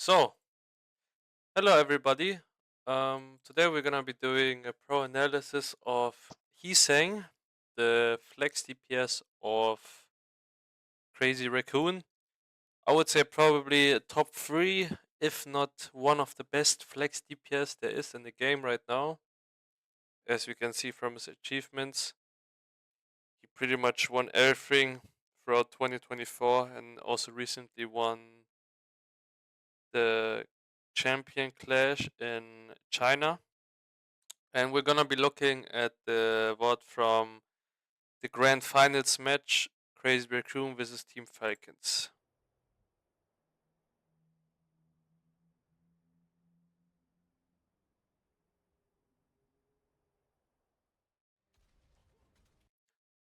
So, hello everybody. Today we're gonna be doing a pro analysis of HEESANG, the flex DPS of Crazy Raccoon. I would say probably a top three, if not one of the best flex DPS there is in the game right now. As we can see from his achievements, he pretty much won everything throughout 2024 and also recently won the Champion Clash in China. And we're gonna be looking at the VOD from the Grand Finals match, Crazy Raccoon versus Team Falcons.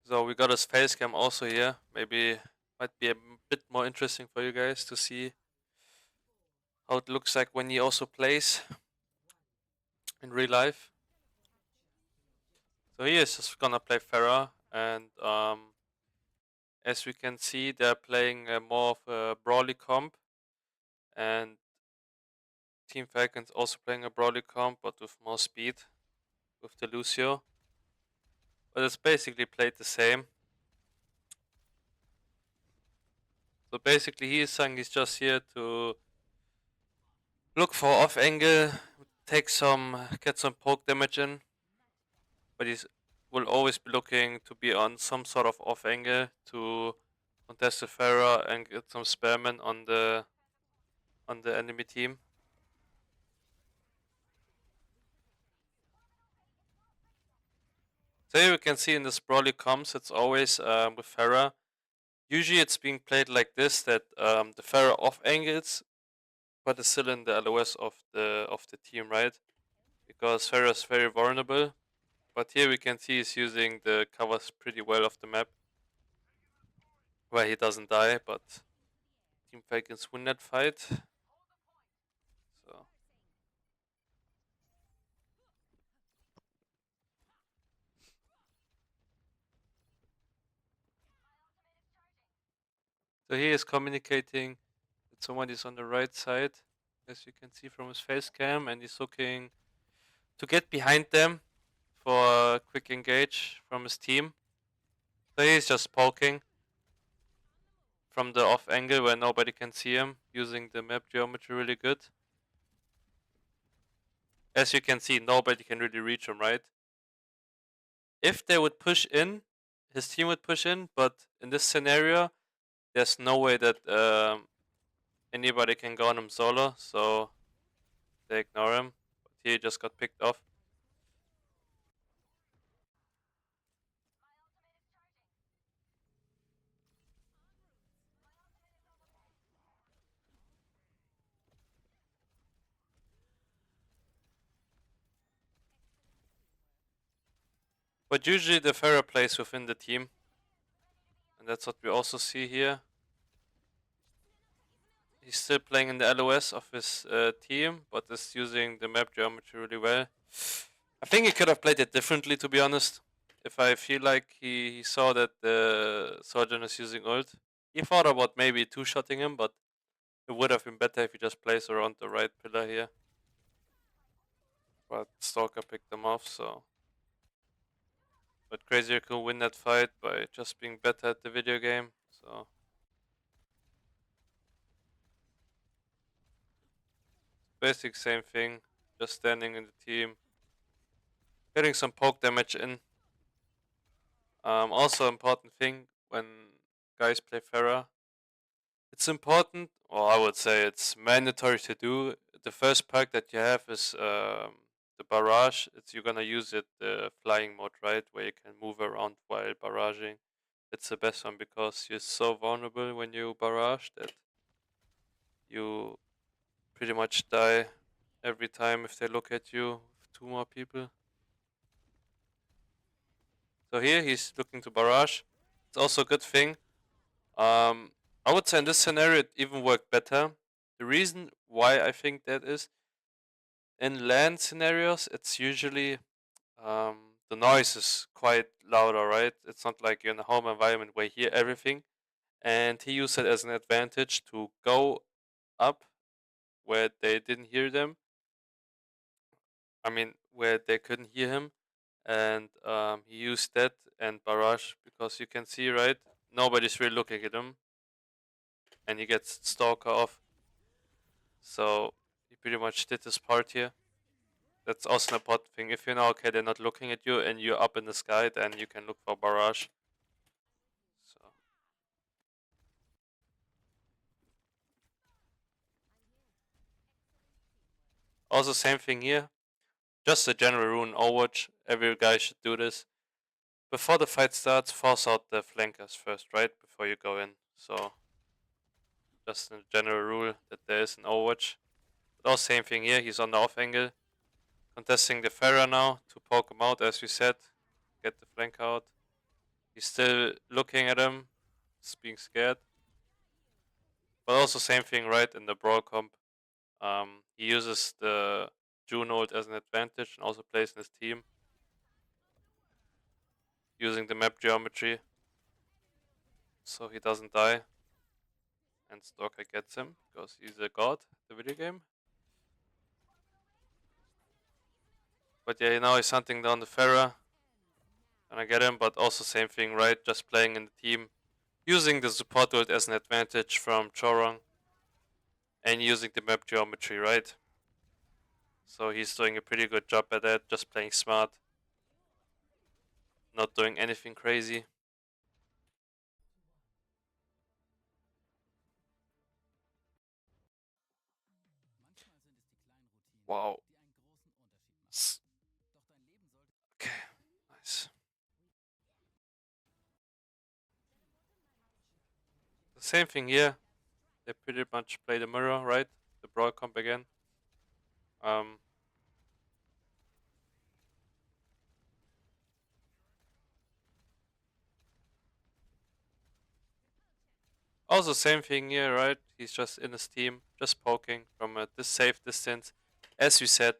So we got his face cam also here. Maybe might be a bit more interesting for you guys to see how it looks like when he also plays in real life. So he is just gonna play Farah, and as we can see, they're playing more of a brawly comp, and Team Falcons also playing a brawly comp, but with more speed with the Lucio. But it's basically played the same. So basically, HEESANG is just here to look for off angle, get some poke damage in, but he will always be looking to be on some sort of off angle to contest the Pharah and get some spamming on the enemy team. So here we can see in the Brawly comps, it's always with Pharah. Usually it's being played like this, that the Pharah off angles, but is still in the LOS of the team, right? Because Pharah is very vulnerable. But here we can see he's using the covers pretty well of the map, where he doesn't die, but Team Falcons win that fight. So, so he is communicating with someone who's on the right side, as you can see from his face cam, and he's looking to get behind them for a quick engage from his team. So he's just poking from the off angle where nobody can see him, using the map geometry really good. As you can see, nobody can really reach him, right? If they would push in, his team would push in, but in this scenario, there's no way that anybody can go on him solo, so they ignore him. But he just got picked off. But usually the Pharah plays within the team, and that's what we also see here. He's still playing in the LOS of his team, but is using the map geometry really well. I think he could have played it differently, to be honest. If I feel like he saw that the Sojourn is using ult, he thought about maybe two-shotting him, but it would have been better if he just plays around the right pillar here. But Stalker picked him off, so. But Crazier could win that fight by just being better at the video game, so. Basic same thing, just standing in the team, getting some poke damage in. Also important thing when guys play Pharah, it's important, or I would say it's mandatory to do. The first perk that you have is the barrage. It's you're gonna use it the flying mode, right, where you can move around while barraging. It's the best one because you're so vulnerable when you barrage that you pretty much die every time if they look at you with two more people. So here he's looking to barrage. It's also a good thing. Um, I would say in this scenario it even worked better. The reason why I think that is, in land scenarios, it's usually the noise is quite louder, right? It's not like you're in a home environment where you hear everything. And he used it as an advantage to go up where they didn't hear them. I mean, where they couldn't hear him, and he used that and barrage because you can see, right, nobody's really looking at him, and he gets stalker off. So he pretty much did his part here. That's also an important thing. If you know, okay, they're not looking at you and you're up in the sky, then you can look for barrage. So also same thing here. Just a general rule in Overwatch. Every guy should do this. Before the fight starts, force out the flankers first, right? Before you go in. So just a general rule that there is in Overwatch. But also same thing here. He's on the off angle, contesting the Pharah now to poke him out, as we said. Get the flank out. He's still looking at him. He's being scared. But also same thing, right? In the brawl comp, he uses the June ult as an advantage and also plays in his team using the map geometry, so he doesn't die. And Stalker gets him because he's a god, the video game. But yeah, now he's hunting down the Pharah. And I get him, but also same thing, right? Just playing in the team, using the support ult as an advantage from Chorong, and using the map geometry, right? So he's doing a pretty good job at that, just playing smart, not doing anything crazy. Wow. Okay, nice. The same thing here. They pretty much play the mirror, right? The brawl comp again. Um, Also same thing here, right? He's just in his team, just poking from a safe distance. As we said,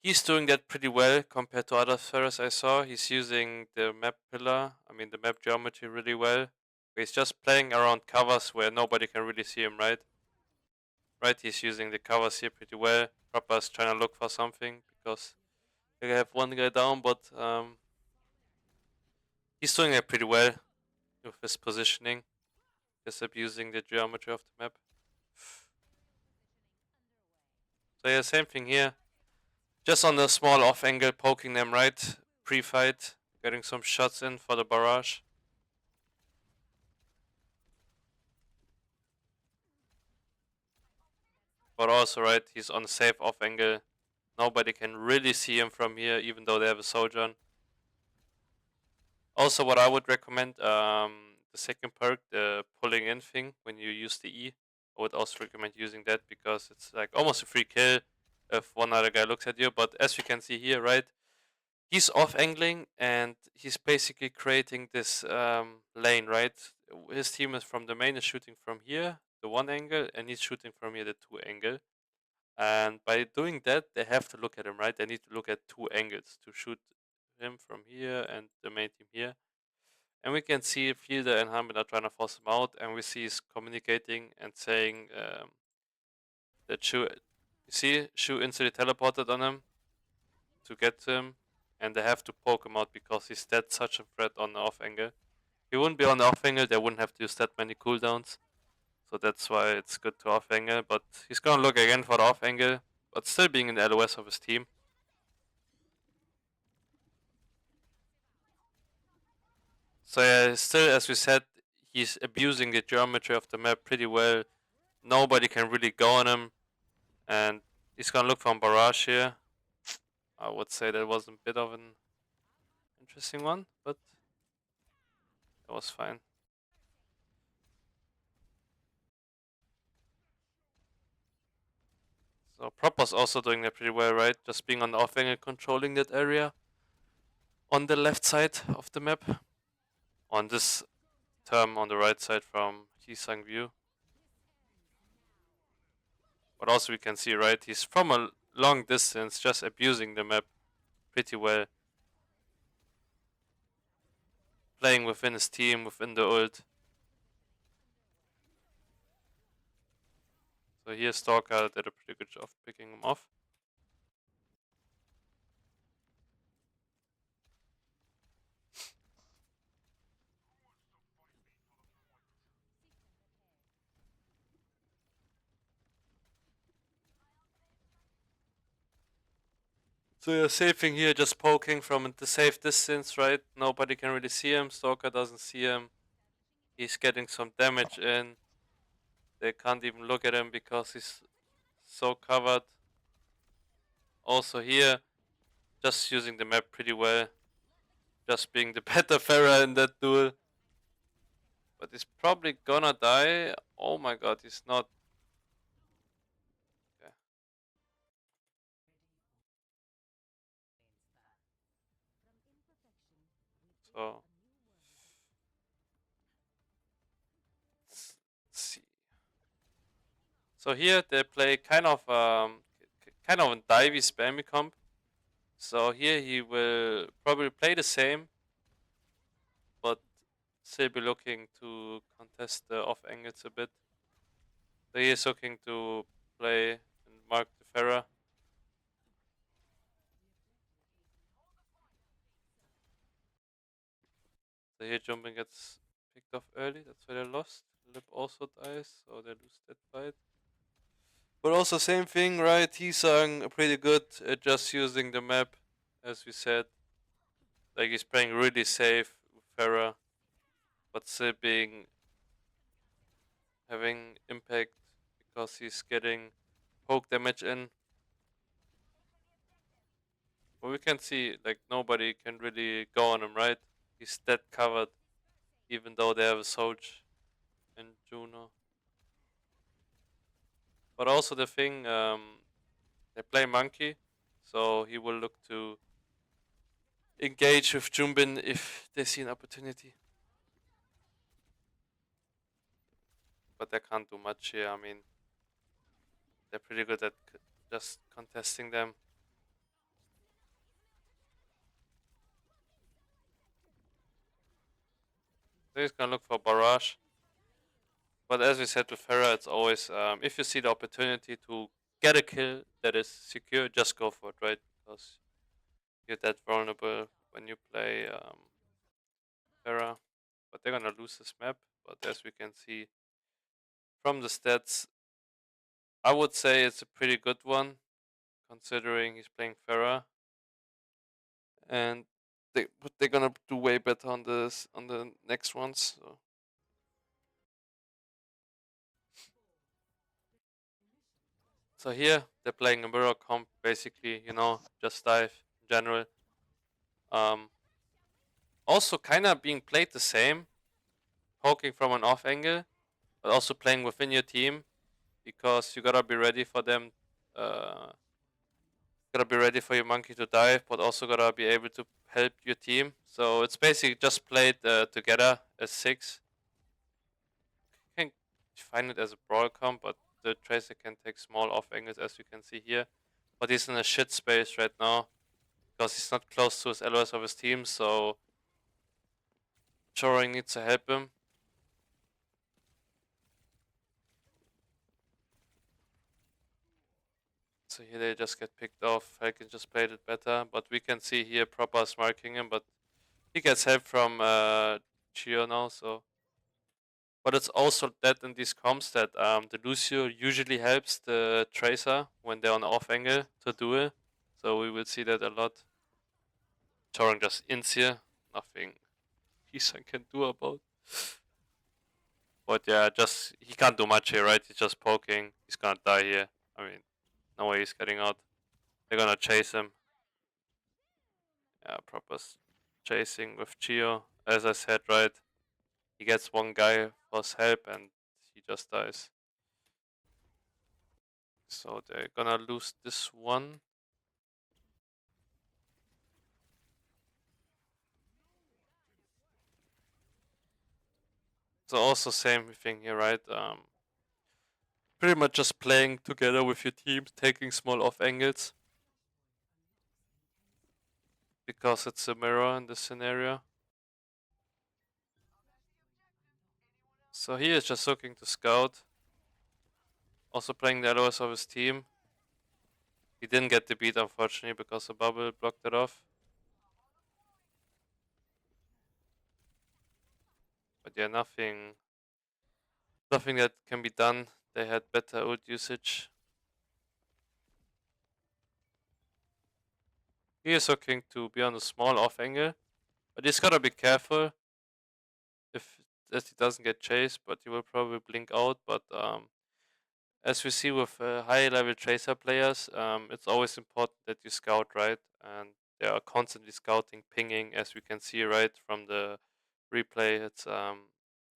he's doing that pretty well compared to other players I saw. He's using the map pillar, I mean the map geometry really well. He's just playing around covers where nobody can really see him, right? Right, he's using the covers here pretty well. Proper's trying to look for something because they have one guy down, but he's doing it pretty well with his positioning. Just abusing the geometry of the map. So yeah, same thing here. Just on the small off angle, poking them right pre-fight, getting some shots in for the barrage. But also right, he's on safe off angle. Nobody can really see him from here, even though they have a Sojourn. Also, what I would recommend, the second perk, the pulling in thing, when you use the E, I would also recommend using that because it's like almost a free kill if one other guy looks at you. But as you can see here, right, he's off angling and he's basically creating this lane, right? His team is from the main is shooting from here, the one angle, and he's shooting from here, the two angle. And by doing that, they have to look at him, right? They need to look at two angles to shoot him from here and the main team here. And we can see Fielder and Hamid are trying to force him out, and we see he's communicating and saying that Shu, you see, Shu instantly teleported on him to get to him, and they have to poke him out because he's that such a threat on the off angle. He wouldn't be on the off angle, they wouldn't have to use that many cooldowns. So that's why it's good to off angle, but he's gonna look again for the off angle, but still being in the LOS of his team. So yeah, still as we said, he's abusing the geometry of the map pretty well. Nobody can really go on him, and he's gonna look for a barrage here. I would say that was a bit of an interesting one, but it was fine. So Proper's also doing that pretty well, right? Just being on the off angle, controlling that area on the left side of the map. On this term on the right side from HEESANG view. But also we can see, right, he's from a long distance just abusing the map pretty well. Playing within his team, within the ult. So here Stalker did a pretty good job picking him off. So you're saving here, just poking from the safe distance, right? Nobody can really see him. Stalker doesn't see him. He's getting some damage in. They can't even look at him because he's so covered. Also here, just using the map pretty well. Just being the better Pharah in that duel. But he's probably gonna die. Oh my god, he's not. Okay. So let's see. So here they play kind of a divey spammy comp. So here he will probably play the same, but still be looking to contest the off angles a bit. So he is looking to play and mark the Pharah. So here jumping gets picked off early, that's why they lost. Lip also dies, so they lose that fight. But also same thing, right? HEESANG pretty good at just using the map, as we said. Like he's playing really safe with Pharah, but still being having impact because he's getting poke damage in. But we can see like nobody can really go on him, right? He's dead covered, even though they have a Soldier and Juno. But also the thing, they play Monkey, so he will look to engage with Jumbin if they see an opportunity. But they can't do much here. I mean, they're pretty good at just contesting them. So he's gonna look for Barrage. But as we said with Hera, it's always if you see the opportunity to get a kill that is secure, just go for it, right? Because you're that vulnerable when you play Hera. But they're gonna lose this map. But as we can see from the stats, I would say it's a pretty good one, considering he's playing Pharah, and they're gonna do way better on the next ones. So here they're playing a mirror comp, basically, just dive in general. Um, Also kind of being played the same, poking from an off angle, but also playing within your team because you gotta be ready for them. Uh, gotta be ready for your monkey to dive, but also gotta be able to help your team. So it's basically just played together as six. You can define it as a brawl comp, but the tracer can take small off angles as you can see here. But he's in a shit space right now because he's not close to his allies of his team, so Choring needs to help him. So here they just get picked off. Falcon just played it better, but we can see here Proper marking him, but he gets help from Chio now, so. But it's also that in these comps that the Lucio usually helps the Tracer when they're on off angle to do it. So we will see that a lot. Choring just ins here. Nothing HEESANG can do about. But yeah, just he can't do much here, right? He's just poking. He's gonna die here. I mean, no way he's getting out. They're gonna chase him. Yeah, proper chasing with Chio. As I said, right? He gets one guy for his help and he just dies. So they're gonna lose this one. So also same thing here, right? Pretty much just playing together with your team, taking small off angles. Because it's a mirror in this scenario. So he is just looking to scout. Also playing the LOS of his team. He didn't get the beat, unfortunately, because the bubble blocked it off. But yeah, nothing that can be done. They had better ult usage. He is looking to be on a small off angle, but he's gotta be careful if that he doesn't get chased. But he will probably blink out. But as we see with high level tracer players, it's always important that you scout right, and they are constantly scouting, pinging, as we can see right from the replay. It's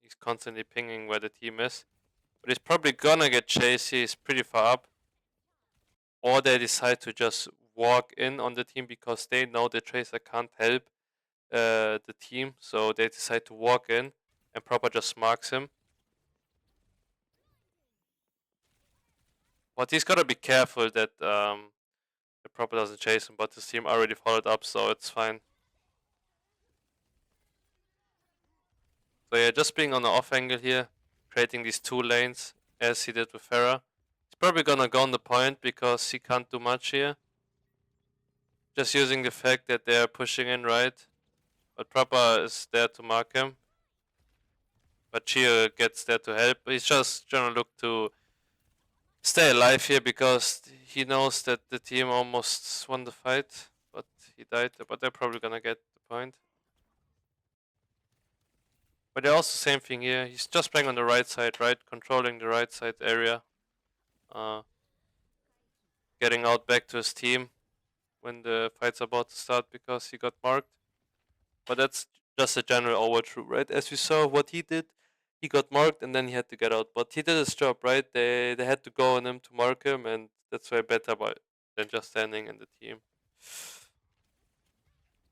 he's constantly pinging where the team is, but he's probably gonna get chased. He's pretty far up, or they decide to just walk in on the team because they know the tracer can't help the team, so they decide to walk in and proper just marks him. But he's gotta be careful that the proper doesn't chase him, but his team already followed up, so it's fine. So yeah, just being on the off angle here, creating these two lanes as he did with Pharah. He's probably gonna go on the point because he can't do much here. Just using the fact that they're pushing in right, but proper is there to mark him. But Chia gets there to help. He's just trying to look to stay alive here because he knows that the team almost won the fight, but he died. But they're probably gonna get the point. But they're also same thing here. He's just playing on the right side, right? Controlling the right side area. Getting out back to his team when the fight's about to start because he got marked. But that's just a general Overwatch rule, right? As we saw what he did, he got marked and then he had to get out. But he did his job, right? They had to go on him to mark him, and that's way better than just standing in the team.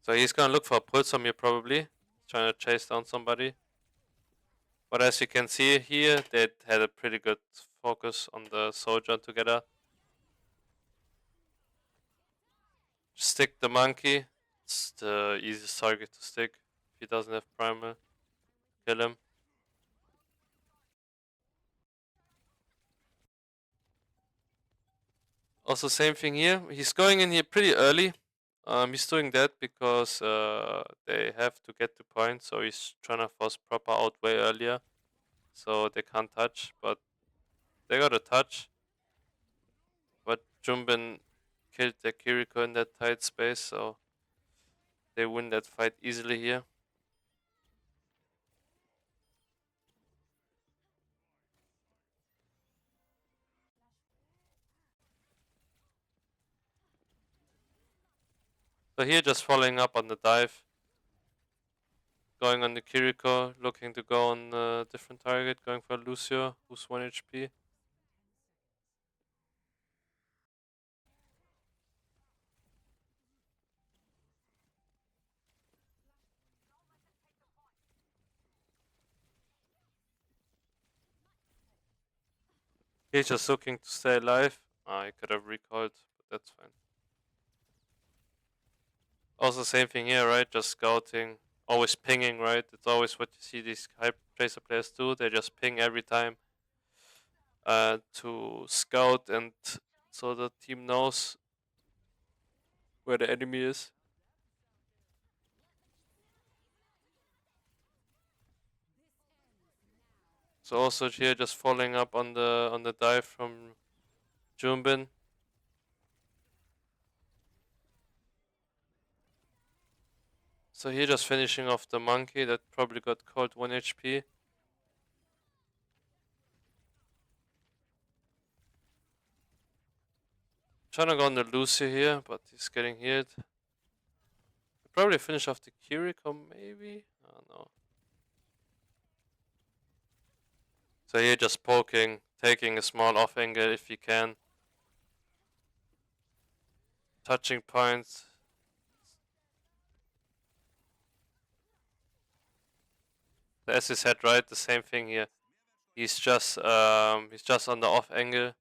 So he's gonna look for a pulse on me probably, trying to chase down somebody. But as you can see here, they had a pretty good focus on the soldier together. Stick the monkey. It's the easiest target to stick. If he doesn't have primal, kill him. Also same thing here. He's going in here pretty early. He's doing that because they have to get the point, so he's trying to force proper out way earlier, so they can't touch. But they got a touch. But Jumbin killed the Kiriko in that tight space, so they win that fight easily here. So here just following up on the dive. Going on the Kiriko, looking to go on a different target, going for Lucio, who's 1 HP. He's just looking to stay alive. I could have recalled, but that's fine. Also same thing here, right? Just scouting, always pinging, right? It's always what you see these high tracer players do. They just ping every time to scout, and so the team knows where the enemy is. So also here just following up on the dive from Jumbin. So here just finishing off the monkey that probably got called 1 HP. Trying to go on the Lucy here, but he's getting hit. Probably finish off the Kiriko, maybe? I don't know. So here just poking, taking a small off angle if you can. Touching points. As you said, right, the same thing here. He's just on the off angle,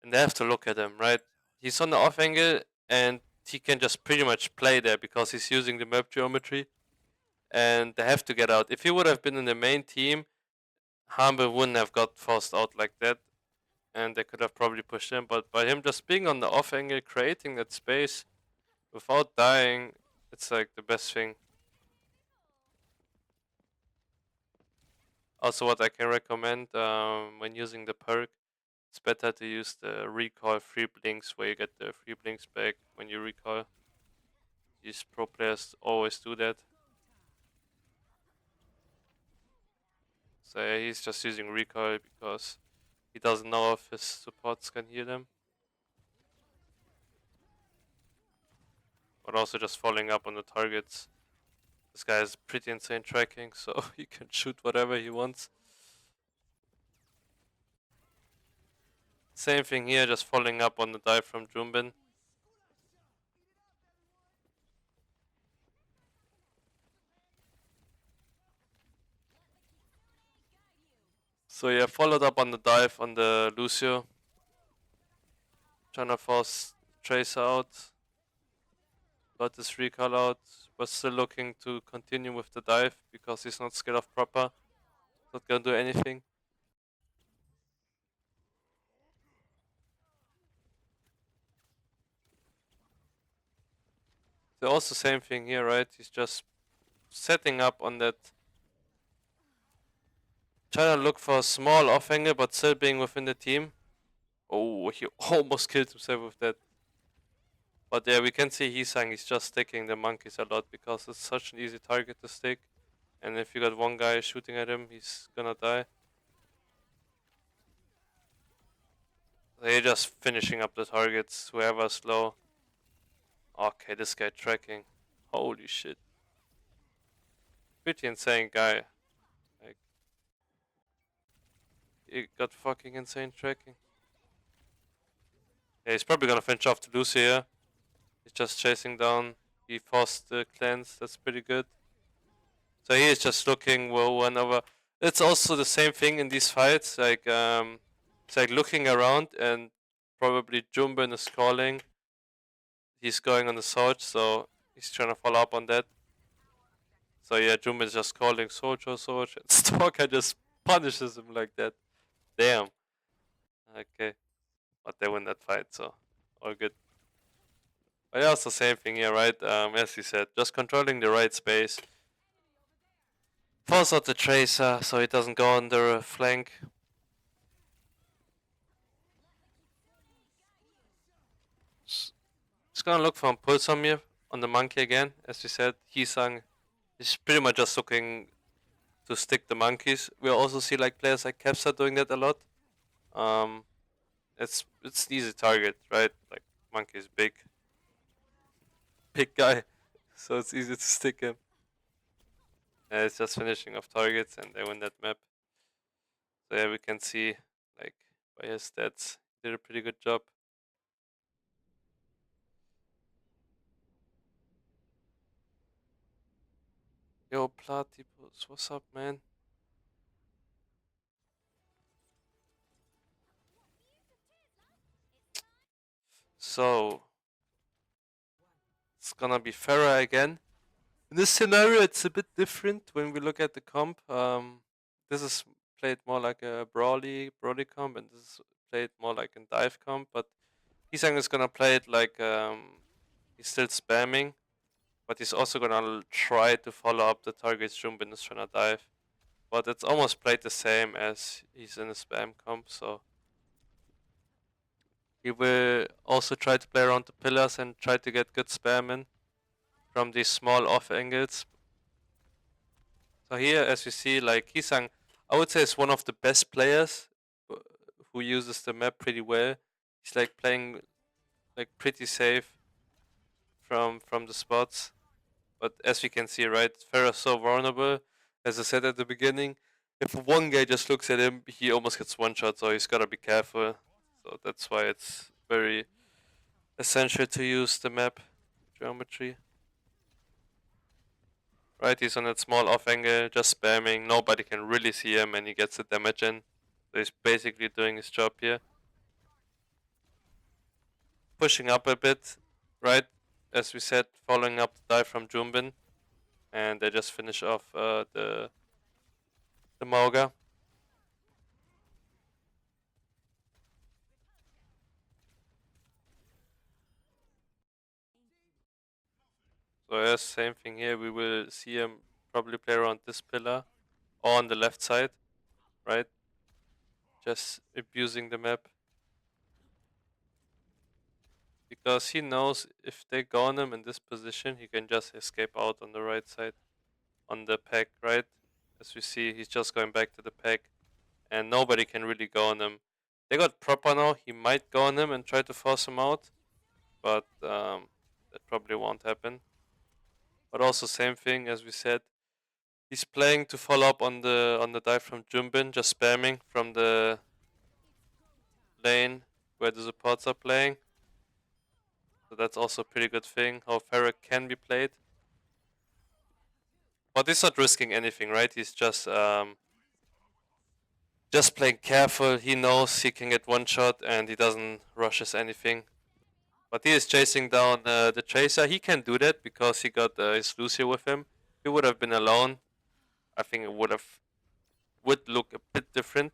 and they have to look at him, right? He's on the off angle, and he can just pretty much play there because he's using the map geometry, and they have to get out. If he would have been in the main team, Humble wouldn't have got forced out like that, and they could have probably pushed him, but by him just being on the off angle, creating that space without dying, it's like the best thing. Also, what I can recommend when using the perk, it's better to use the recall free blinks, where you get the free blinks back when you recall. These pro players always do that. So yeah, he's just using recoil because he doesn't know if his supports can heal him. But also just following up on the targets. This guy has pretty insane tracking, so he can shoot whatever he wants. Same thing here, just following up on the dive from Jumbin. So yeah, followed up on the dive on the Lucio. Trying to force Tracer out. Got this recall out. Was still looking to continue with the dive because he's not scared of proper. Not gonna do anything. So also same thing here, right? He's just setting up on that. Trying to look for a small off angle but still being within the team. Oh, he almost killed himself with that. But yeah, we can see HEESANG is just sticking the monkeys a lot because it's such an easy target to stick. And if you got one guy shooting at him, he's gonna die. They're just finishing up the targets, whoever's low. Okay, this guy tracking. Holy shit. Pretty insane guy. Like, he got fucking insane tracking. Yeah, he's probably gonna finish off the Lucy here. He's just chasing down. He forced the cleanse, that's pretty good. So he is just looking whenever. It's also the same thing in these fights. Like it's like looking around and probably Jumbin is calling. He's going on the Sword, so he's trying to follow up on that. So yeah, Jumbin is just calling Soldier, Soldier. And Stalker just punishes him like that. Damn. Okay, but they win that fight, so all good. But yeah, also same thing here, right? As you said, just controlling the right space. Force out the Tracer so it doesn't go on the flank. Just gonna look for a pulse on me on the monkey again. As we said, HEESANG is pretty much just looking to stick the monkeys. We also see like players like Capsa doing that a lot. Um, it's an easy target, right? Like monkey is big guy, so it's easy to stick him. And it's just finishing off targets, and they win that map. So yeah, we can see like by his stats, he did a pretty good job. Yo, Platypus, what's up, man? So it's gonna be Farah again. In this scenario, it's a bit different when we look at the comp. This is played more like a brawly comp, and this is played more like a dive comp. But HEESANG is gonna play it like he's still spamming, but he's also gonna try to follow up the targets Jumbin is trying to dive. But it's almost played the same as he's in a spam comp, so he will also try to play around the pillars and try to get good spam in from these small off angles. So here, as you see, like HEESANG, I would say is one of the best players who uses the map pretty well. He's like playing like pretty safe from the spots. But as we can see, right, Farah's so vulnerable. As I said at the beginning, if one guy just looks at him, he almost gets one shot. So he's gotta be careful. So that's why it's very essential to use the map geometry. Right, he's on that small off angle, just spamming. Nobody can really see him, and he gets the damage in. So he's basically doing his job here. Pushing up a bit, right? As we said, following up the dive from Jumbin, and they just finish off the Mauga. So yes, same thing here. We will see him probably play around this pillar or on the left side, right? Just abusing the map. Because he knows if they go on him in this position, he can just escape out on the right side. On the pack, right? As we see, he's just going back to the pack. And nobody can really go on him. They got proper now. He might go on him and try to force him out. But that probably won't happen. But also same thing as we said. He's playing to follow up on the dive from Jumbin, just spamming from the lane where the supports are playing. So that's also a pretty good thing, how Ferric can be played. But he's not risking anything, right? He's just playing careful. He knows he can get one shot and he doesn't rushes anything. But he is chasing down the Tracer. He can do that because he got his Lucio with him. If he would have been alone, I think it would look a bit different.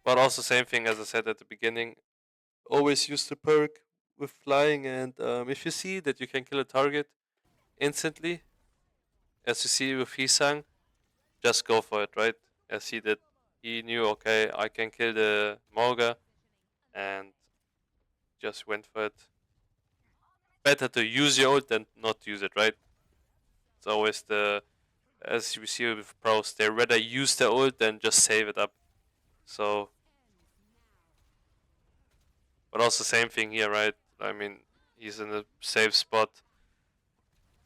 But also same thing as I said at the beginning. Always use the perk with flying, and if you see that you can kill a target instantly, as you see with HEESANG, just go for it, right? As he did. He knew, okay, I can kill the Morga, and just went for it. Better to use your ult than not use it, right? It's always as we see with pros, they rather use their ult than just save it up. So, but also same thing here, right? I mean, he's in a safe spot.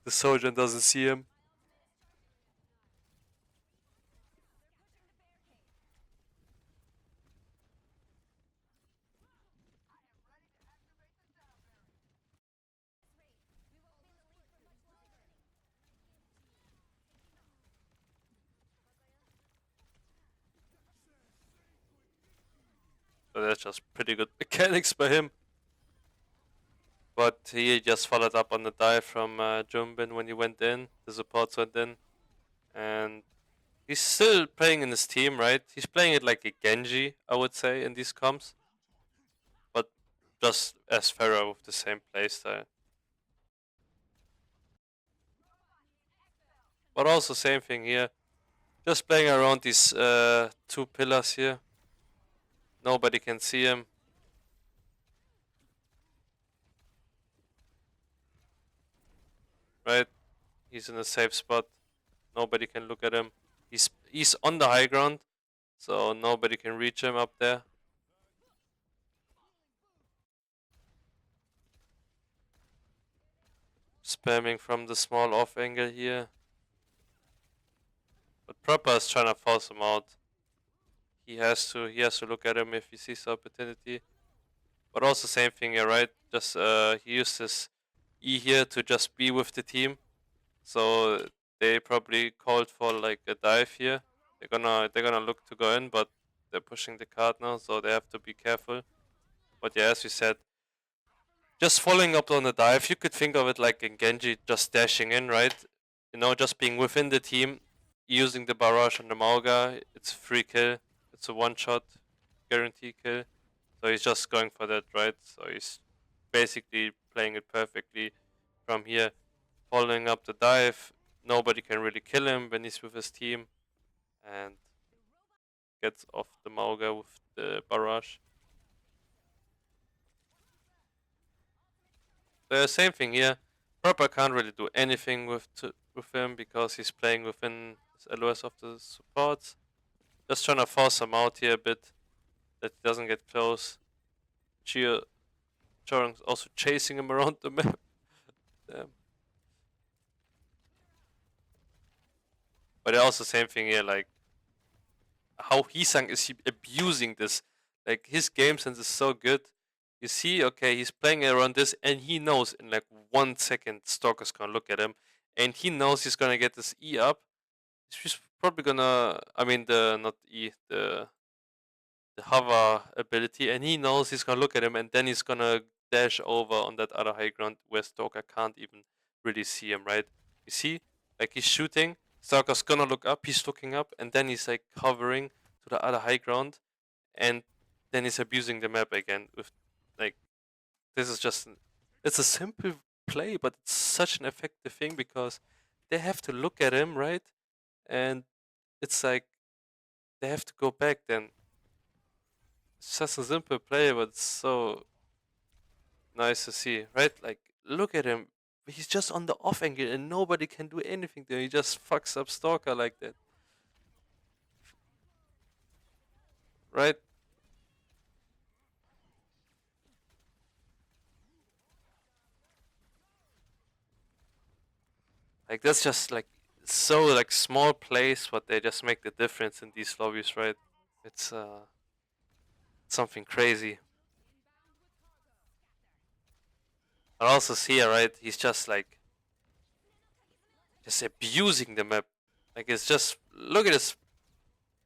The Sojourn doesn't see him. So that's just pretty good mechanics by him. But he just followed up on the dive from Jumbin when he went in. The supports went in. And he's still playing in his team, right? He's playing it like a Genji, I would say, in these comps. But just as Pharaoh with the same playstyle. But also same thing here. Just playing around these two pillars here. Nobody can see him. Right? He's in a safe spot. Nobody can look at him. He's on the high ground, so nobody can reach him up there. Spamming from the small off angle here. But Proper is trying to force him out. He has to look at him if he sees the opportunity. But also same thing here, right? Just he used his E here to just be with the team. So they probably called for like a dive here. They're gonna look to go in, but they're pushing the card now, so they have to be careful. But yeah, as we said, just following up on the dive, you could think of it like in Genji just dashing in, right? You know, just being within the team, using the barrage on the Mauga. It's a free kill. It's a one shot guarantee kill. So he's just going for that, right? So he's basically playing it perfectly from here, following up the dive. Nobody can really kill him when he's with his team, and gets off the Mauga with the barrage. The same thing here. Proper can't really do anything with him because he's playing within his LOS of the supports. Just trying to force him out here a bit, that he doesn't get close. Chorong's also chasing him around the map. Damn. But also same thing here, like how HEESANG is abusing this. Like his game sense is so good. You see, okay, he's playing around this, and he knows in like 1 second Stalker's gonna look at him, and he knows he's gonna get this E up. He's probably gonna, I mean, the not E, the hover ability, and he knows he's gonna look at him, and then he's gonna dash over on that other high ground where Stalker can't even really see him, right? You see, like he's shooting, Stalker's gonna look up, he's looking up, and then he's like hovering to the other high ground, and then he's abusing the map again with like this is just it's a simple play, but it's such an effective thing because they have to look at him, right? And it's like they have to go back then. It's just a simple play, but it's so nice to see, right? Like, look at him. He's just on the off angle and nobody can do anything to him. He just fucks up Stalker like that. Right? Like, that's just like so like small plays, but they just make the difference in these lobbies, right? It's something crazy. But also see, right? He's just abusing the map. Like, it's just look at his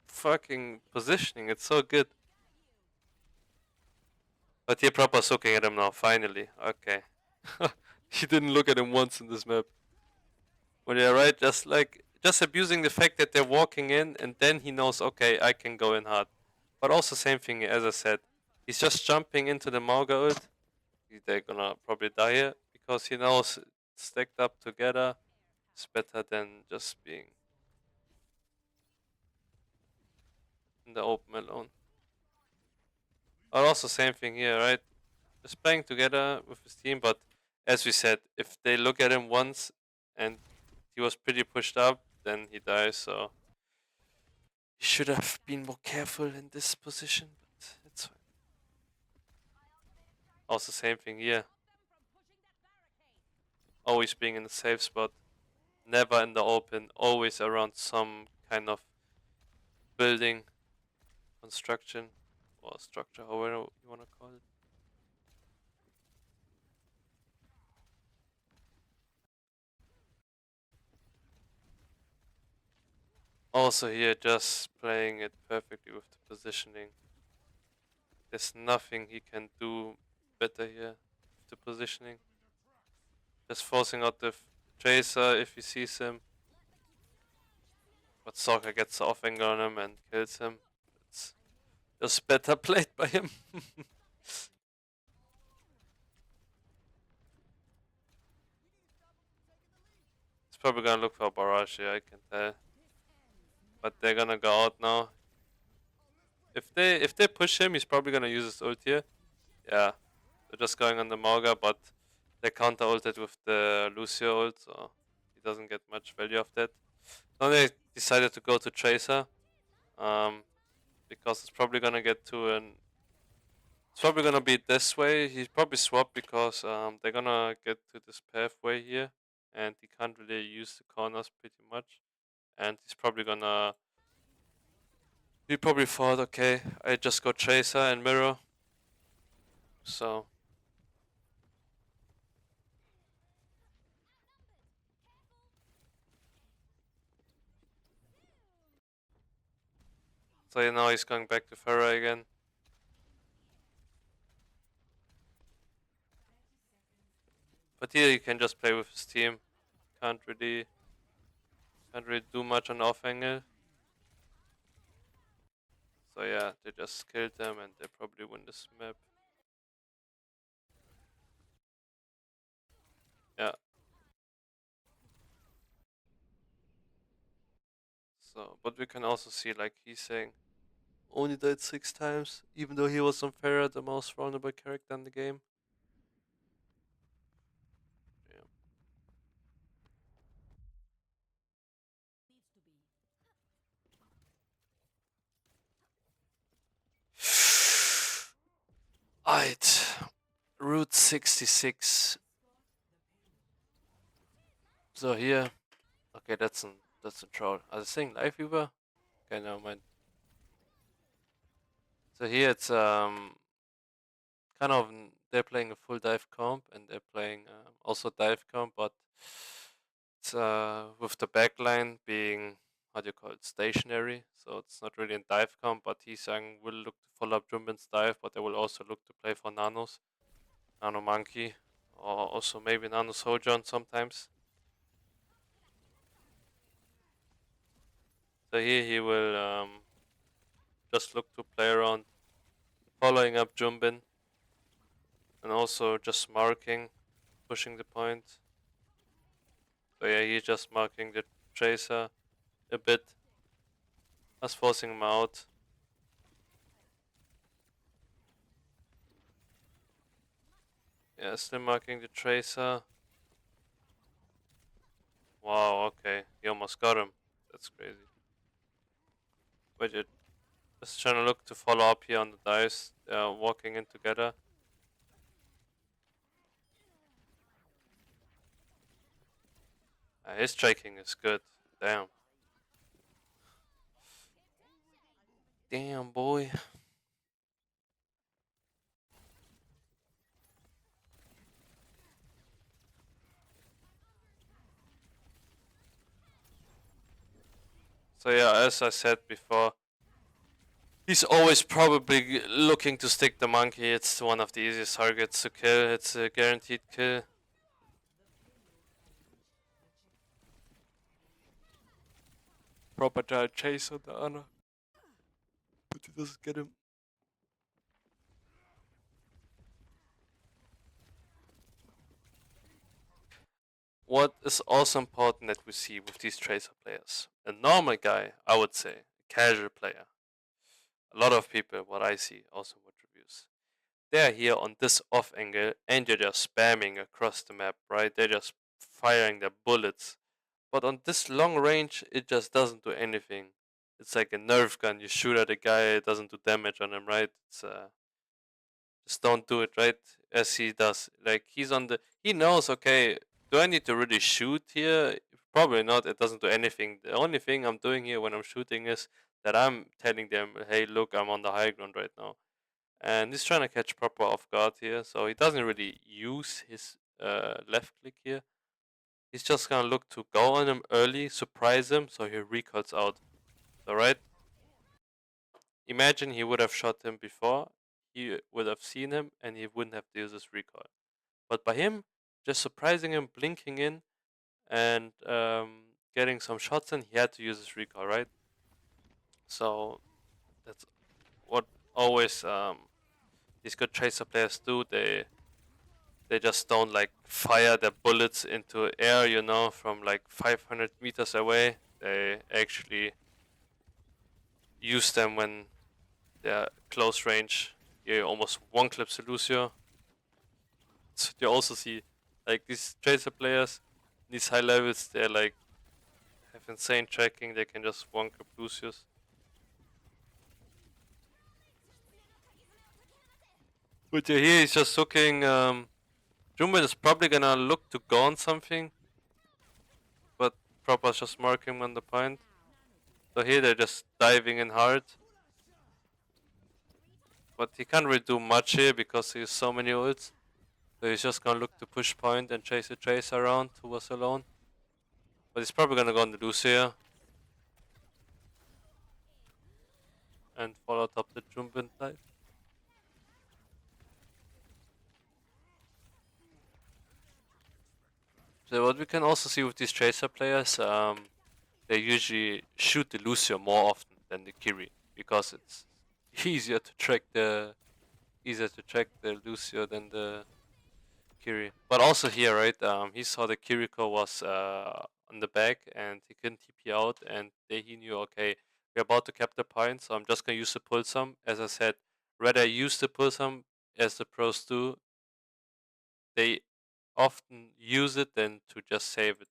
fucking positioning. It's so good. But here Proper's looking at him now, finally. Okay. He didn't look at him once in this map. But yeah, right, just abusing the fact that they're walking in and then he knows, okay, I can go in hard. But also same thing as I said. He's just jumping into the Mauga ult. They're gonna probably die here because he knows stacked up together is better than just being in the open alone. But also same thing here, right? Just playing together with his team, but as we said, if they look at him once and he was pretty pushed up, then he dies, so he should have been more careful in this position, but it's fine. Also same thing here. Always being in the safe spot, never in the open, always around some kind of building, construction, or structure, however you wanna call it. Also here, just playing it perfectly with the positioning. There's nothing he can do better here with the positioning. Just forcing out the Tracer if he sees him. But Soccer gets the off angle on him and kills him. It's just better played by him. He's probably gonna look for a barrage here, I can tell. But they're gonna go out now. If they push him, he's probably gonna use his ult here. Yeah. They're just going on the Mauga, but they counter ulted with the Lucio ult, so he doesn't get much value of that. Now they decided to go to Tracer. Because it's probably gonna get to an. It's probably gonna be this way. He's probably swap because they're gonna get to this pathway here, and he can't really use the corners pretty much. And he's probably gonna. He probably thought, okay, I just go Tracer and Mirror. So. So now he's going back to Pharah again. But here you can just play with his team. Can't really do much on off angle. So yeah, they just killed them and they probably win this map. Yeah. So, but we can also see like HEESANG only died 6 times, even though he was on Pharah, the most vulnerable character in the game. Yeah. Alright. Route 66. So here. Okay, that's a troll. I was saying live viewer? Okay, never mind. So here it's kind of they're playing a full dive comp and they're playing also dive comp, but it's with the backline being how do you call it, stationary. So it's not really in dive comp, but HEESANG will look to follow up Jumbin's dive, but they will also look to play for Nanos, Nano Monkey, or also maybe Nano Sojourn sometimes. So here he will just look to play around, following up Jumbin, and also just marking. pushing the point. So yeah, he's just marking the tracer a bit. Us forcing him out. Yeah, still marking the tracer. Wow, okay. He almost got him. That's crazy. Wait, you're just trying to look to follow up here on the dice. They're walking in together. His striking is good. Damn. Damn, boy. So yeah, as I said before, he's always probably looking to stick the monkey. It's one of the easiest targets to kill. It's a guaranteed kill. Proper giant chase on the honor. But he doesn't get him. What is also important that we see with these tracer players. A normal guy, I would say, a casual player. A lot of people, what I see, also watch reviews. They're here on this off angle and you're just spamming across the map, right? They're just firing their bullets. But on this long range, it just doesn't do anything. It's like a Nerf gun. You shoot at a guy, it doesn't do damage on him, right? It's just don't do it, right? As he does. Like he's on the. He knows. Okay, do I need to really shoot here? Probably not. It doesn't do anything. The only thing I'm doing here when I'm shooting is that I'm telling them, "Hey, look, I'm on the high ground right now." And he's trying to catch proper off guard here, so he doesn't really use his left click here. He's just gonna look to go on him early, surprise him, so he recoils out. So right, imagine he would have shot him before, he would have seen him, and he wouldn't have to use his recoil. But by him just surprising him, blinking in, and getting some shots in, he had to use his recoil, right? So that's what always these good tracer players do. They just don't like fire their bullets into air, you know, from like 500 meters away. They actually use them when they're close range. You almost one clips Lucio. So you also see like these tracer players, these high levels, they're like have insane tracking. They can just one clip Lucius. But yeah, here he's just looking. Jumbo is probably gonna look to go on something, but Propa's just marking on the point. So here they're just diving in hard. But he can't really do much here because he has so many ults. So he's just gonna look to push point and chase the trace around who was alone. But he's probably gonna go on the Lucia and follow top the Jumbin dive. So what we can also see with these tracer players, they usually shoot the Lucio more often than the Kiri because it's easier to track the Lucio than the Kiri. But also here, right? He saw the Kiriko was on the back and he couldn't TP out, and he knew, okay, we're about to cap the point, so I'm just gonna use the pulsum. As I said, rather use the pulsum as the pros do. They often use it than to just save it.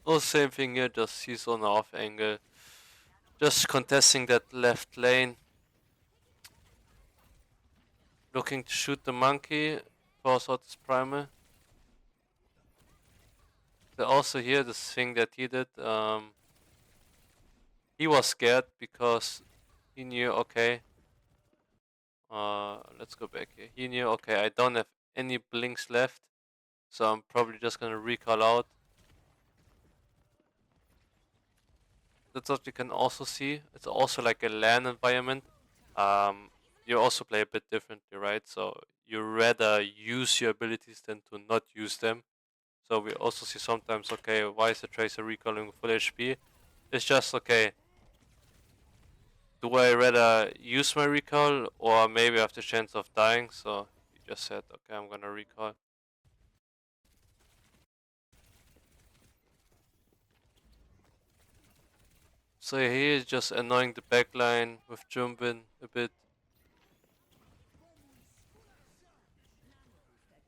Oh, same thing here, just he's on the off angle. Just contesting that left lane. Looking to shoot the monkey. Force out his primal. They also here this thing that he did. He was scared because he knew, okay, let's go back here. He knew, okay, I don't have any blinks left, so I'm probably just gonna recall out. That's what you can also see. It's also like a LAN environment. you also play a bit differently, right? So you rather use your abilities than to not use them. So we also see sometimes, okay, why is the Tracer recalling full HP? It's just, okay, do I rather use my recall or maybe have the chance of dying? So he just said, okay, I'm gonna recall. So he is just annoying the backline with Jumbin a bit.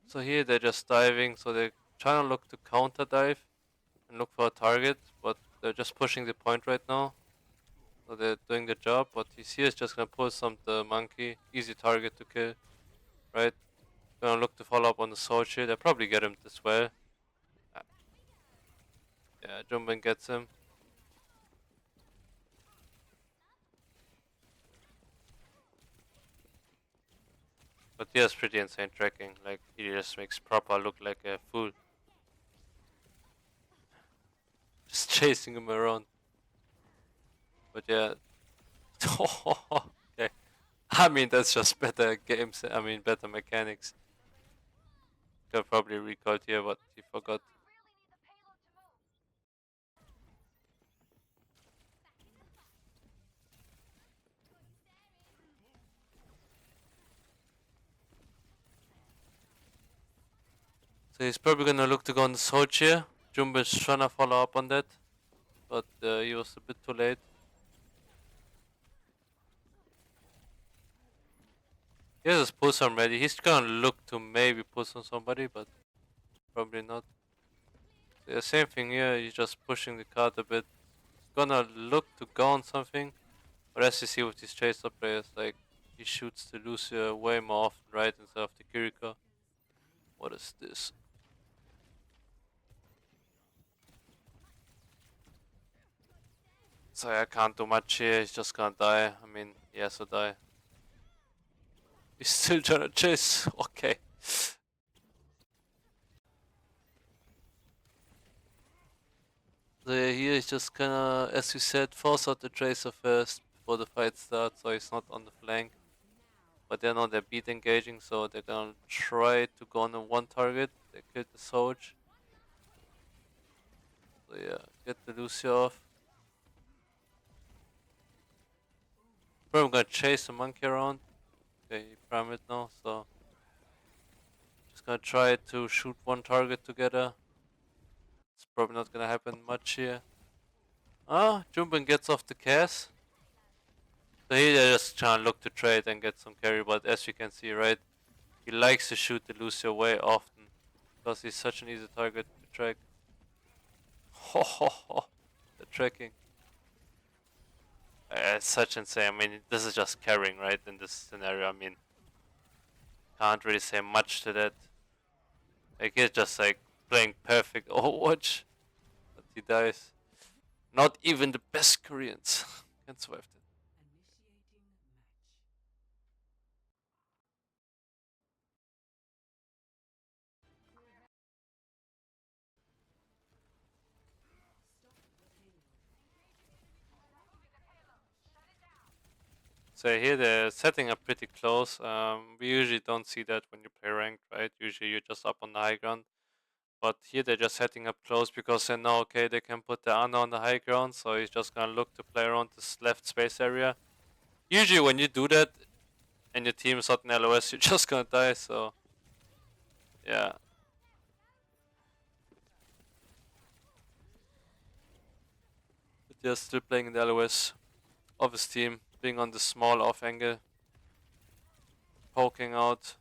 So here they're just diving, so they're trying to look to counter dive and look for a target, but they're just pushing the point right now. So they're doing the job, but he's here is just gonna pull some the monkey, easy target to kill, right? Gonna look to follow up on the soldier. They'll probably get him as well. Uh, Yeah, Jumbin gets him. But he has pretty insane tracking. Like he just makes proper look like a fool. Just chasing him around. But yeah. Okay. I mean that's just better games. I mean better mechanics. Could probably recalled here, but he forgot. So he's probably gonna look to go on the soldier. Jumbo's trying to follow up on that, but he was a bit too late. He has his pulse on ready. He's gonna look to maybe pulse on somebody, but probably not. So yeah, same thing here. He's just pushing the card a bit. He's gonna look to go on something, but as you see with these chaser players, like he shoots the Lucia way more often, right, instead of the Kiriko. What is this? So I can't do much here. He's just gonna die. I mean, he has to die. He's still trying to chase. Okay. So yeah, here he's just gonna, as you said, force out the tracer first before the fight starts, so he's not on the flank. But they're not, they're beat engaging, so they're gonna try to go on a one target. They killed the Soldier. So yeah, get the Lucia off. Probably gonna chase the monkey around. Okay, he primed it now, so just gonna try to shoot one target together. It's probably not gonna happen much here. Ah, Jumpin gets off the cast. So he just trying to look to trade and get some carry, but as you can see, right, he likes to shoot the Lucio way often because he's such an easy target to track. Ho ho ho, the tracking. It's such insane. I mean, this is just carrying, right, in this scenario. I mean, can't really say much to that. Like, he's just like playing perfect Overwatch, but he dies. Not even the best Koreans can survive that. So here they're setting up pretty close. We usually don't see that when you play ranked, right? Usually you're just up on the high ground. But here they're just setting up close because they know, okay, they can put the Ana on the high ground. So he's just gonna look to play around this left space area. Usually when you do that and your team is not in LOS, you're just gonna die. So yeah. But they're still playing in the LOS of his team, being on the small off angle, poking out.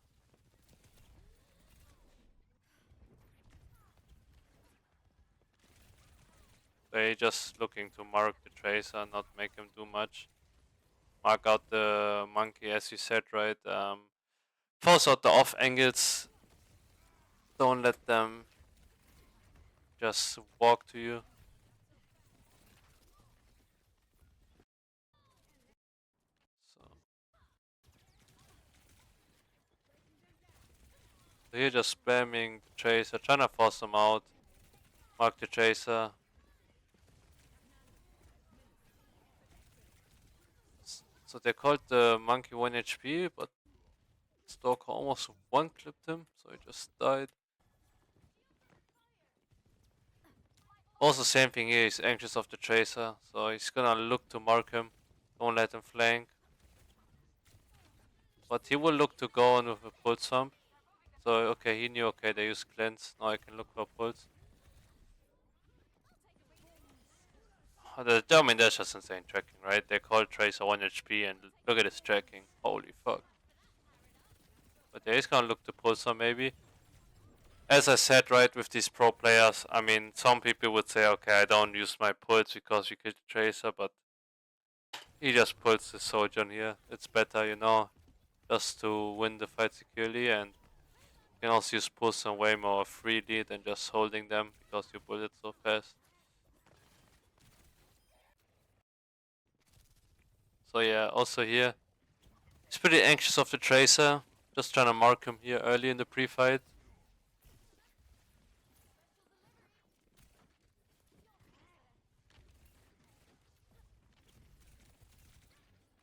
They just looking to mark the tracer, not make him do much. Mark out the monkey, as you said, right? Force out the off angles. Don't let them just walk to you. So here just spamming the tracer, trying to force them out. Mark the tracer. So they called the monkey 1 HP, but Stalker almost one-clipped him, so he just died. Also, same thing here, he's anxious of the Tracer, so he's gonna look to mark him. Don't let him flank. But he will look to go on with a pulse hump. So, okay, he knew, okay, they use cleanse. Now I can look for a pulse. I mean, that's just insane tracking, right? They call Tracer 1 HP and look at his tracking. Holy fuck. But yeah, he's gonna look to pulse him maybe. As I said, right, with these pro players, I mean, some people would say, okay, I don't use my pulse because you killed the Tracer, but he just pulls the soldier on here. It's better, you know, just to win the fight securely, and you can also use pulse and way more freely than just holding them because you bullet so fast. So yeah, also here, he's pretty anxious of the Tracer, just trying to mark him here early in the pre-fight.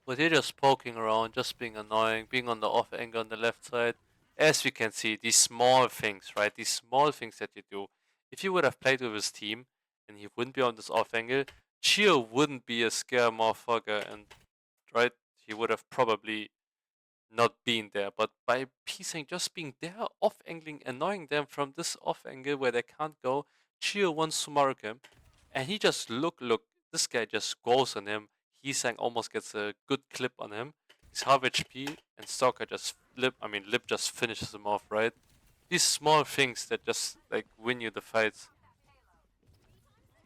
But here just poking around, just being annoying, being on the off angle on the left side. As we can see, these small things, right? These small things that you do. If you would have played with his team and he wouldn't be on this off angle, Chio wouldn't be a scare motherfucker, and right, he would have probably not been there. But by piecing just being there, off angling, annoying them from this off angle where they can't go, Chio wants to mark him, and he just look. This guy just goes on him. HEESANG almost gets a good clip on him. He's half HP, and Stalker just Lip just finishes him off, right? These small things that just like win you the fights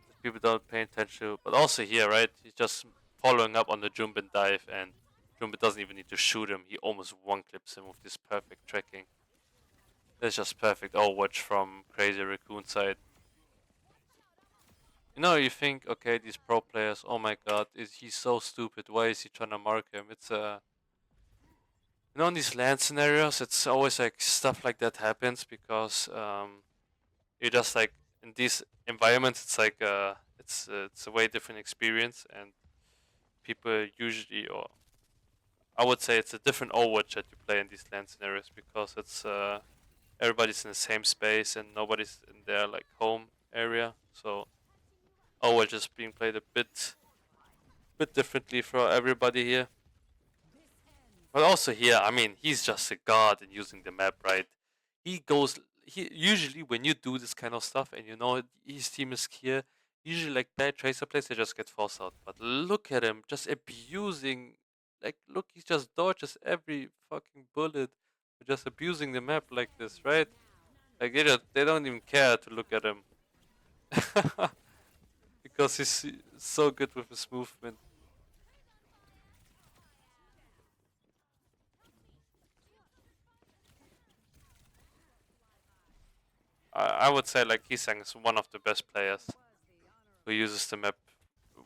that people don't pay attention to. But also here, right? He's just following up on the Jumbin dive, and Jumbin doesn't even need to shoot him. He almost one clips him with this perfect tracking. That's just perfect Overwatch from Crazy Raccoon side. You know, you think, okay, these pro players, oh my god, is he so stupid? Why is he trying to mark him? It's you know, in these land scenarios, it's always like stuff like that happens because you just like in these environments, it's like it's a way different experience, and people usually, or I would say, it's a different Overwatch that you play in these land scenarios because it's everybody's in the same space and nobody's in their like home area, so Overwatch is being played a bit differently for everybody here. But also here, I mean, he's just a god in using the map, right? He goes. He usually when you do this kind of stuff and you know his team is here, usually like bad tracer plays, they just get forced out. But look at him, just abusing. Like, look, he just dodges every fucking bullet, just abusing the map like this, right? Like they don't even care to look at him because he's so good with his movement. I would say like HEESANG is one of the best players who uses the map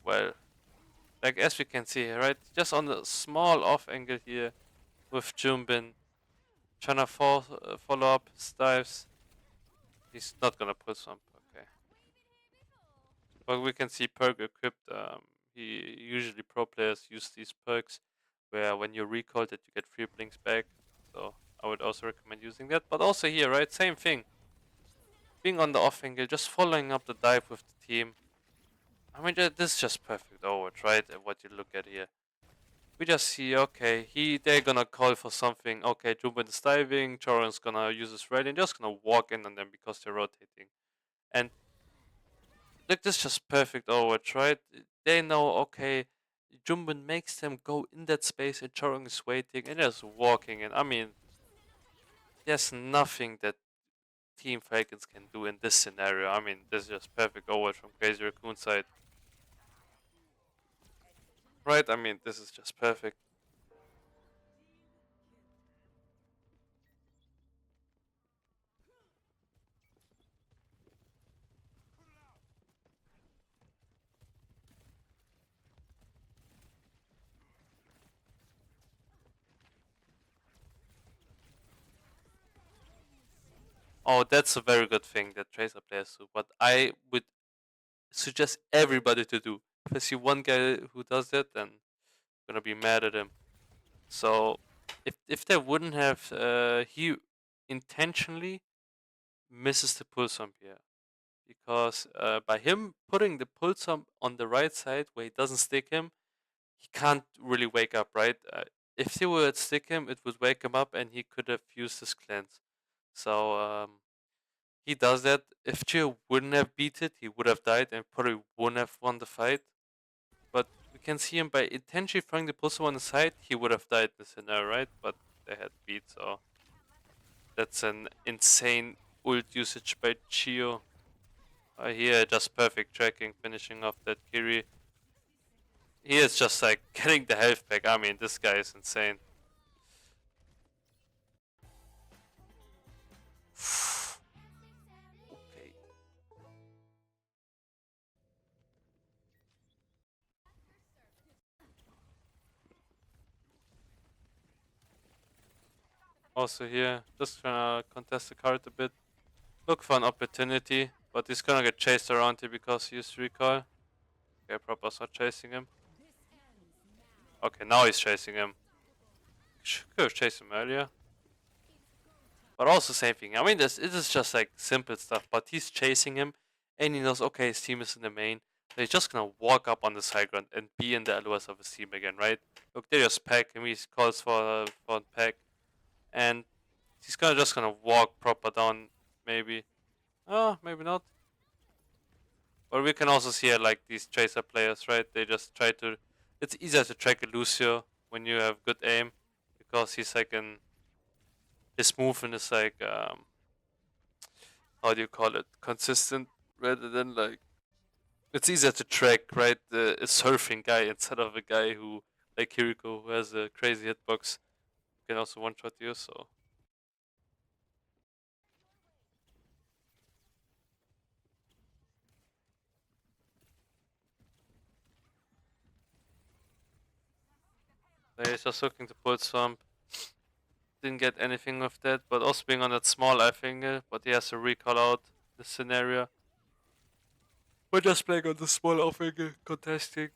well. Like as we can see here, right? Just on the small off angle here with Jumbin trying to follow up his dives. He's not gonna put some. Okay, but we can see perk equipped. He usually pro players use these perks where when you recall that you get 3 blinks back. So I would also recommend using that. But also here, right? Same thing. Being on the off angle, just following up the dive with the team. I mean, this is just perfect Overwatch, right? And what you look at here. We just see, okay, they're gonna call for something. Okay, Jumbin is diving, Choron's gonna use his rally and just gonna walk in on them because they're rotating. And look, this is just perfect Overwatch, right? They know, okay, Jumbin makes them go in that space and Choron is waiting and just walking in. I mean, there's nothing that Team Falcons can do in this scenario. I mean, this is just perfect Overwatch from Crazy Raccoon side. Right? I mean, this is just perfect. Oh, that's a very good thing that Tracer players do. But I would suggest everybody to do. If I see one guy who does that, then I'm gonna be mad at him. So if they wouldn't have he intentionally misses the pulsum here because by him putting the pulsum on the right side where he doesn't stick him, he can't really wake up, right? If he would stick him, it would wake him up and he could have used his cleanse. So he does that. If Gio wouldn't have beat it, he would have died and probably wouldn't have won the fight. But we can see him by intentionally throwing the pulsar on the side, he would have died in the scenario, right? But they had beat, so that's an insane ult usage by Chio. Here, just perfect tracking, finishing off that Kiri. He is just like getting the health back. I mean, this guy is insane. Okay. Also here, just gonna contest the card a bit. Look for an opportunity, but he's gonna get chased around here because he used recall. Okay, Proper's not chasing him. Okay, now he's chasing him. Could have chased him earlier. But also same thing. I mean, this it is just like simple stuff, but he's chasing him, and he knows okay his team is in the main. So he's just gonna walk up on the side ground and be in the LOS of his team again, right? Look, they just pack him. He calls for a pack, and he's just gonna walk proper down. Maybe, oh, maybe not. But we can also see like these tracer players, right? They just try to. It's easier to track a Lucio when you have good aim, because he's like an his movement is like how do you call it, consistent, rather than like it's easier to track, right? A surfing guy instead of a guy who like Kiriko who has a crazy hitbox who can also one shot you. So he's just looking to pull swamp. Didn't get anything with that, but also being on that small I think, but he has to recall out the scenario. We're just playing on the small offing, contesting.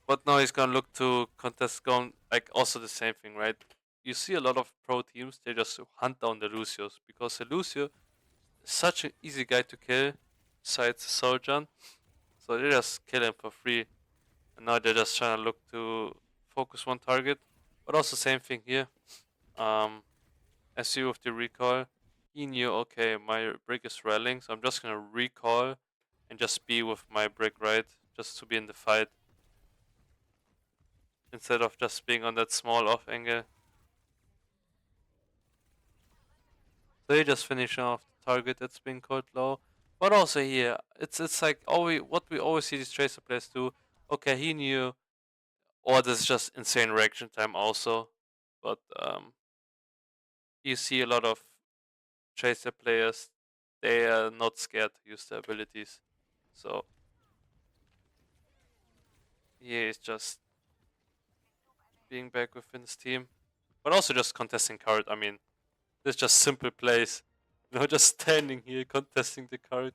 But now he's gonna look to contest going like also the same thing, right? You see a lot of pro teams, they just hunt down the Lucios because the Lucio is such an easy guy to kill besides Souljan. So they just kill him for free. And now they're just trying to look to focus one target. But also same thing here. Um as you with the recall, he knew okay my brick is rallying, so I'm just gonna recall and just be with my brick, right? Just to be in the fight instead of just being on that small off angle. So he just finishing off the target that's being called low. But also here, it's like what we always see these tracer players do. Okay, he knew, or this is just insane reaction time also. But you see a lot of tracer players, they are not scared to use their abilities. So he is just being back within his team. But also just contesting card. I mean, there's just simple plays. Just standing here contesting the card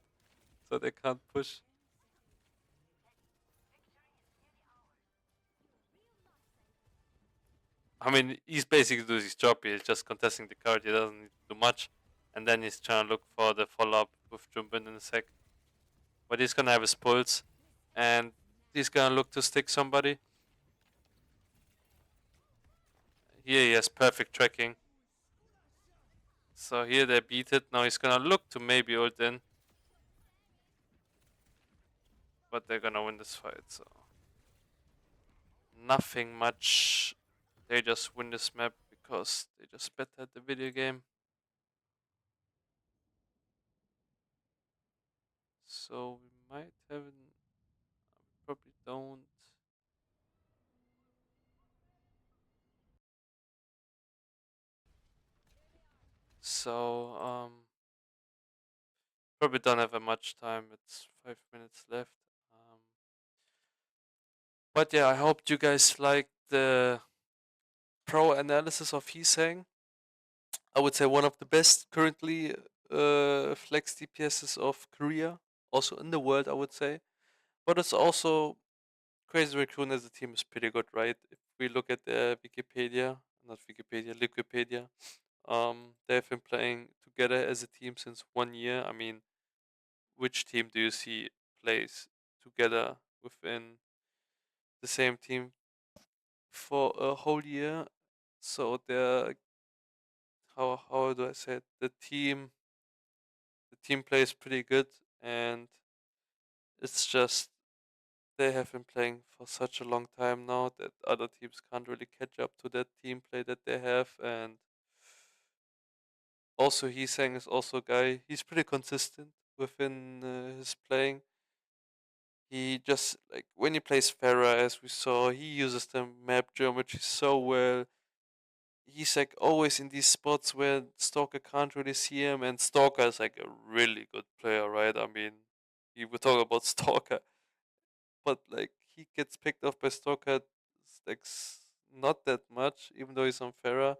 so they can't push. I mean, he's basically doing his job. He's just contesting the card. He doesn't need to do much. And then he's trying to look for the follow up with Jumpin in a sec. But he's gonna have his pulse. And he's gonna look to stick somebody. Here he has perfect tracking. So here they beat it. Now he's gonna look to maybe ult in. But they're gonna win this fight. So nothing much. They just win this map because they just better at the video game. So we might have probably don't. So probably don't have much time. It's 5 minutes left. Um, but yeah, I hope you guys like the pro analysis of HEESANG. I would say one of the best currently flex DPSs of Korea, also in the world, I would say. But it's also Crazy Raccoon as a team is pretty good, right? If we look at the Wikipedia not Wikipedia, Wikipedia. They've been playing together as a team since 1 year. I mean, which team do you see plays together within the same team for a whole year? So they're how do I say it? The team plays pretty good, and it's just they have been playing for such a long time now that other teams can't really catch up to that team play that they have. And also, Heesang is also a guy. He's pretty consistent within his playing. He just like when he plays Pharah, as we saw, he uses the map geometry so well. He's like always in these spots where Stalker can't really see him, and Stalker is like a really good player, right? I mean, you were talking about Stalker, but like he gets picked off by Stalker like not that much, even though he's on Pharah,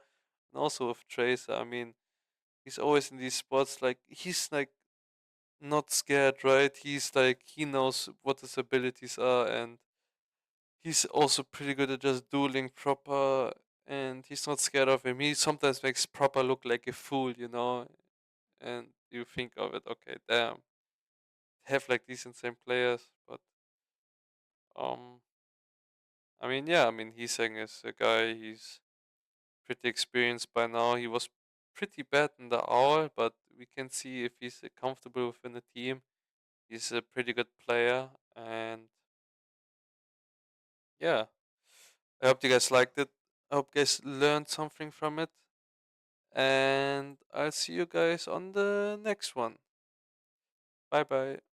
and also with Tracer. I mean, he's always in these spots. Like he's like not scared, right? He's like he knows what his abilities are, and he's also pretty good at just dueling proper. And he's not scared of him. He sometimes makes proper look like a fool, and you think of it, okay, damn, have like these insane players, but um, I mean, yeah, I mean, Heesang is a guy. He's pretty experienced by now. He was pretty bad in the hour, but we can see if he's comfortable within the team. He's a pretty good player, and yeah, I hope you guys liked it. I hope you guys learned something from it, and I'll see you guys on the next one. Bye bye.